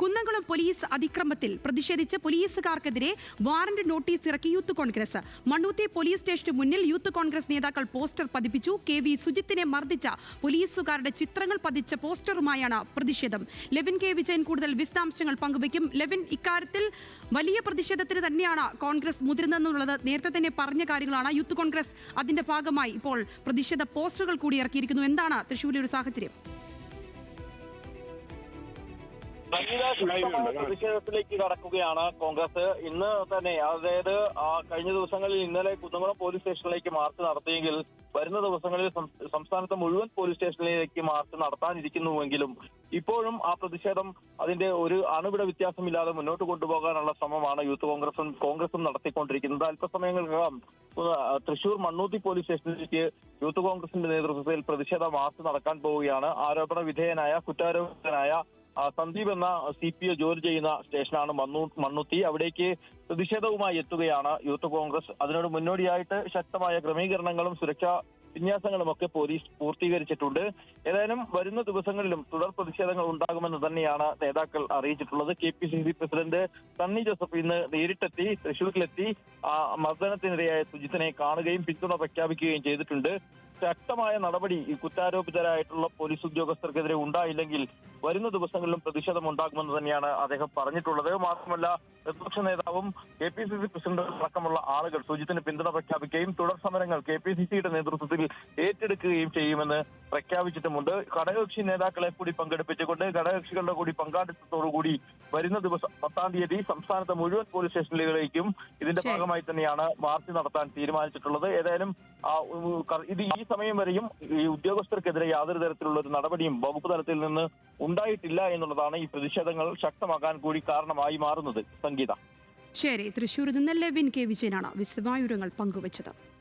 Kunnamkulam police അതിക്രമത്തിൽ പ്രതിഷേധിച്ച് പോലീസുകാർക്കെതിരെ warrant notice ഇറക്കി youth Congress. Mannuthy police സ്റ്റേഷന് മുന്നിൽ യൂത്ത് കോൺഗ്രസ് നേതാക്കൾ പോസ്റ്റർ പതിപ്പിച്ചു. KV സുജിത്തിനെ മർദ്ദിച്ച പോലീസുകാരുടെ ചിത്രങ്ങൾ പതിച്ച പോസ്റ്ററുമായാണ് പ്രതിഷേധം. ലെവിൻ K വിജയൻ കൂടുതൽ വിശദാംശങ്ങൾ പങ്കുവയ്ക്കും. ലെവിൻ, ഇക്കാര്യത്തിൽ വലിയ പ്രതിഷേധത്തിന് തന്നെയാണ് കോൺഗ്രസ് മുതിരുന്നതെന്നുള്ളത് നേരത്തെ തന്നെ പറഞ്ഞ കാര്യങ്ങളാണ്. യൂത്ത് കോൺഗ്രസ് അതിന്റെ ഭാഗമായി ഇപ്പോൾ പ്രതിഷേധ പോസ്റ്ററുകൾ കൂടി ഇറക്കിയിരിക്കുന്നു. എന്താണ് തൃശ്ശൂരിലെ ഒരു സാഹചര്യം? പ്രതിഷേധത്തിലേക്ക് കടക്കുകയാണ് കോൺഗ്രസ്. ഇന്ന് തന്നെ, അതായത് കഴിഞ്ഞ ദിവസങ്ങളിൽ ഇന്നലെ കുന്നംകുളം പോലീസ് സ്റ്റേഷനിലേക്ക് മാർച്ച് നടത്തിയെങ്കിൽ വരുന്ന ദിവസങ്ങളിൽ സംസ്ഥാനത്തെ മുഴുവൻ പോലീസ് സ്റ്റേഷനിലേക്ക് മാർച്ച് നടത്താനിരിക്കുന്നുവെങ്കിലും ഇപ്പോഴും ആ പ്രതിഷേധം അതിന്റെ ഒരു അണുവിട വ്യത്യാസമില്ലാതെ മുന്നോട്ട് കൊണ്ടുപോകാനുള്ള ശ്രമമാണ് യൂത്ത് കോൺഗ്രസും നടത്തിക്കൊണ്ടിരിക്കുന്നത്. അല്പസമയങ്ങൾക്കകം തൃശൂർ മണ്ണൂത്തി പോലീസ് സ്റ്റേഷനിലേക്ക് യൂത്ത് കോൺഗ്രസിന്റെ നേതൃത്വത്തിൽ പ്രതിഷേധ മാർച്ച് നടക്കാൻ പോവുകയാണ്. ആരോപണ വിധേയനായ കുറ്റാരോപിതനായ സന്ദീപ് എന്ന CPO ജോലി ചെയ്യുന്ന സ്റ്റേഷനാണ് മണ്ണൂത്തി. അവിടേക്ക് പ്രതിഷേധവുമായി എത്തുകയാണ് യൂത്ത് കോൺഗ്രസ്. അതിനോട് മുന്നോടിയായിട്ട് ശക്തമായ ക്രമീകരണങ്ങളും സുരക്ഷാ വിന്യാസങ്ങളുമൊക്കെ പോലീസ് പൂർത്തീകരിച്ചിട്ടുണ്ട്. ഏതായാലും വരുന്ന ദിവസങ്ങളിലും തുടർ പ്രതിഷേധങ്ങൾ ഉണ്ടാകുമെന്ന് തന്നെയാണ് നേതാക്കൾ അറിയിച്ചിട്ടുള്ളത്. KPCC പ്രസിഡന്റ് സണ്ണി ജോസഫ് ഇന്ന് നേരിട്ടെത്തി തൃശ്ശൂരിലെത്തി മർദ്ദനത്തിനിരയായ സുജിത്തിനെ കാണുകയും പിന്തുണ പ്രഖ്യാപിക്കുകയും ചെയ്തിട്ടുണ്ട്. ശക്തമായ നടപടി ഈ കുറ്റാരോപിതരായിട്ടുള്ള പോലീസ് ഉദ്യോഗസ്ഥർക്കെതിരെ ഉണ്ടായില്ലെങ്കിൽ വരുന്ന ദിവസങ്ങളിലും പ്രതിഷേധം ഉണ്ടാകുമെന്ന് തന്നെയാണ് അദ്ദേഹം പറഞ്ഞിട്ടുള്ളത്. മാത്രമല്ല, പ്രതിപക്ഷ നേതാവും KPCC പ്രസിഡന്റും അടക്കമുള്ള ആളുകൾ സുജിത്തിന് പിന്തുണ പ്രഖ്യാപിക്കുകയും തുടർ സമരങ്ങൾ KPCCയുടെ നേതൃത്വത്തിൽ ഏറ്റെടുക്കുകയും ചെയ്യുമെന്ന് പ്രഖ്യാപിച്ചിട്ടുമുണ്ട്. ഘടകകക്ഷി നേതാക്കളെ കൂടി പങ്കെടുപ്പിച്ചുകൊണ്ട് ഘടകകക്ഷികളുടെ കൂടി പങ്കാളിത്തത്തോടുകൂടി വരുന്ന ദിവസം 10-ാം തീയതി സംസ്ഥാനത്തെ മുഴുവൻ പോലീസ് സ്റ്റേഷനുകളിലേക്കും ഇതിന്റെ ഭാഗമായി തന്നെയാണ് മാർച്ച് നടത്താൻ തീരുമാനിച്ചിട്ടുള്ളത്. ഏതായാലും ഇത് ഈ സമയം വരെയും ഈ ഉദ്യോഗസ്ഥർക്കെതിരെ യാതൊരു തരത്തിലുള്ള ഒരു നടപടിയും വകുപ്പ് തലത്തിൽ നിന്ന് ഉണ്ടായിട്ടില്ല എന്നുള്ളതാണ് ഈ പ്രതിഷേധങ്ങൾ ശക്തമാക്കാൻ കൂടി കാരണമായി മാറുന്നത്. സംഗീത, ശരി, തൃശ്ശൂരിൽ നിന്ന് ലെവിൻ K വിജയനാണ് വിശദമായ വിവരങ്ങൾ പങ്കുവച്ചത്.